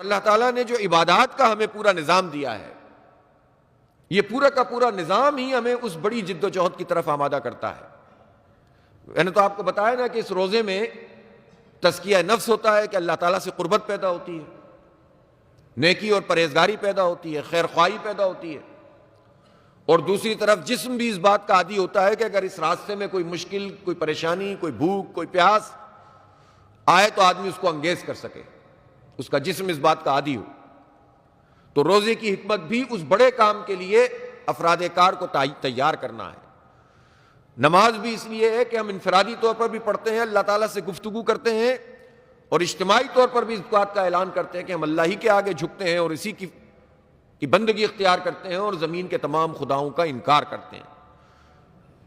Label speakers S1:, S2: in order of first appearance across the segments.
S1: اللہ تعالیٰ نے جو عبادات کا ہمیں پورا نظام دیا ہے، یہ پورا کا پورا نظام ہی ہمیں اس بڑی جد و جہد کی طرف آمادہ کرتا ہے۔ میں نے تو آپ کو بتایا نا کہ اس روزے میں تزکیہ نفس ہوتا ہے کہ اللہ تعالیٰ سے قربت پیدا ہوتی ہے، نیکی اور پرہیزگاری پیدا ہوتی ہے، خیر خواہی پیدا ہوتی ہے، اور دوسری طرف جسم بھی اس بات کا عادی ہوتا ہے کہ اگر اس راستے میں کوئی مشکل، کوئی پریشانی، کوئی بھوک، کوئی پیاس آئے تو آدمی اس کو انگیز کر سکے، اس کا جسم اس بات کا عادی ہو۔ تو روزے کی حکمت بھی اس بڑے کام کے لیے افراد کار کو تیار کرنا ہے۔ نماز بھی اس لیے ہے کہ ہم انفرادی طور پر بھی پڑھتے ہیں، اللہ تعالیٰ سے گفتگو کرتے ہیں، اور اجتماعی طور پر بھی اس بات کا اعلان کرتے ہیں کہ ہم اللہ ہی کے آگے جھکتے ہیں اور اسی کی بندگی اختیار کرتے ہیں اور زمین کے تمام خداؤں کا انکار کرتے ہیں۔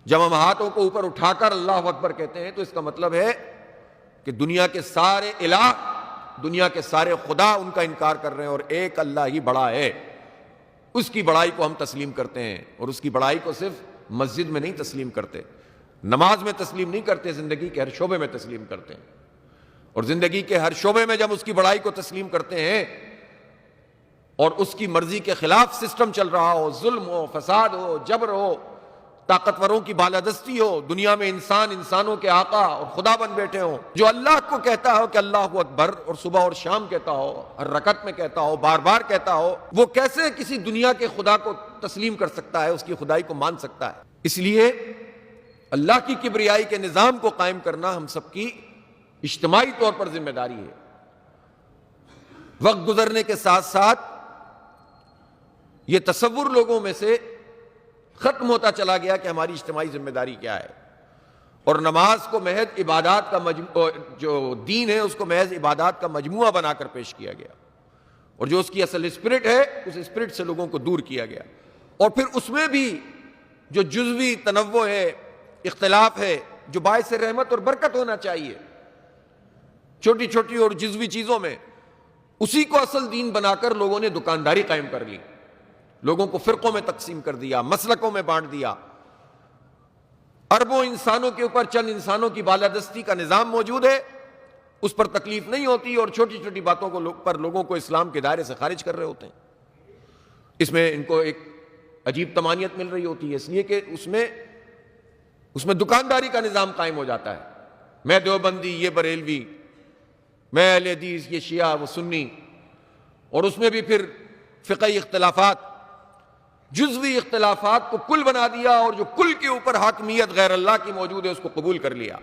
S1: جب ہم ہاتھوں کو اوپر اٹھا کر اللہ اکبر کہتے ہیں تو اس کا مطلب ہے کہ دنیا کے سارے الہ، دنیا کے سارے خدا ان کا انکار کر رہے ہیں، اور ایک اللہ ہی بڑا ہے، اس کی بڑائی کو ہم تسلیم کرتے ہیں، اور اس کی بڑائی کو صرف مسجد میں نہیں تسلیم کرتے، نماز میں تسلیم نہیں کرتے، زندگی کے ہر شعبے میں تسلیم کرتے ہیں۔ اور زندگی کے ہر شعبے میں جب اس کی بڑائی کو تسلیم کرتے ہیں اور اس کی مرضی کے خلاف سسٹم چل رہا ہو، ظلم ہو، فساد ہو، جبر ہو، طاقتوروں کی بالادستی ہو، دنیا میں انسان انسانوں کے آقا اور خدا بن بیٹھے ہوں، جو اللہ کو کہتا ہو کہ اللہ اکبر اور صبح اور شام کہتا ہو، ہر رکعت میں کہتا ہو، بار بار کہتا ہو، وہ کیسے کسی دنیا کے خدا کو تسلیم کر سکتا ہے، اس کی خدائی کو مان سکتا ہے؟ اس لیے اللہ کی کبریائی کے نظام کو قائم کرنا ہم سب کی اجتماعی طور پر ذمہ داری ہے۔ وقت گزرنے کے ساتھ ساتھ یہ تصور لوگوں میں سے ختم ہوتا چلا گیا کہ ہماری اجتماعی ذمہ داری کیا ہے، اور نماز کو محض عبادات کا جو دین ہے اس کو محض عبادات کا مجموعہ بنا کر پیش کیا گیا، اور جو اس کی اصل اسپرٹ ہے اس اسپرٹ سے لوگوں کو دور کیا گیا، اور پھر اس میں بھی جو جزوی تنوع ہے، اختلاف ہے، جو باعث رحمت اور برکت ہونا چاہیے چھوٹی چھوٹی اور جزوی چیزوں میں، اسی کو اصل دین بنا کر لوگوں نے دکانداری قائم کر لی، لوگوں کو فرقوں میں تقسیم کر دیا، مسلکوں میں بانٹ دیا۔ اربوں انسانوں کے اوپر چند انسانوں کی بالادستی کا نظام موجود ہے، اس پر تکلیف نہیں ہوتی، اور چھوٹی چھوٹی باتوں پر لوگوں کو اسلام کے دائرے سے خارج کر رہے ہوتے ہیں۔ اس میں ان کو ایک عجیب طمانیت مل رہی ہوتی ہے، اس لیے کہ اس میں دکانداری کا نظام قائم ہو جاتا ہے، میں دیوبندی، یہ بریلوی، میں اہل حدیث، یہ شیعہ، وہ سنی، اور اس میں بھی پھر فقہی اختلافات، جزوی اختلافات کو کل بنا دیا، اور جو کل کے اوپر حاکمیت غیر اللہ کی موجود ہے اس کو قبول کر لیا۔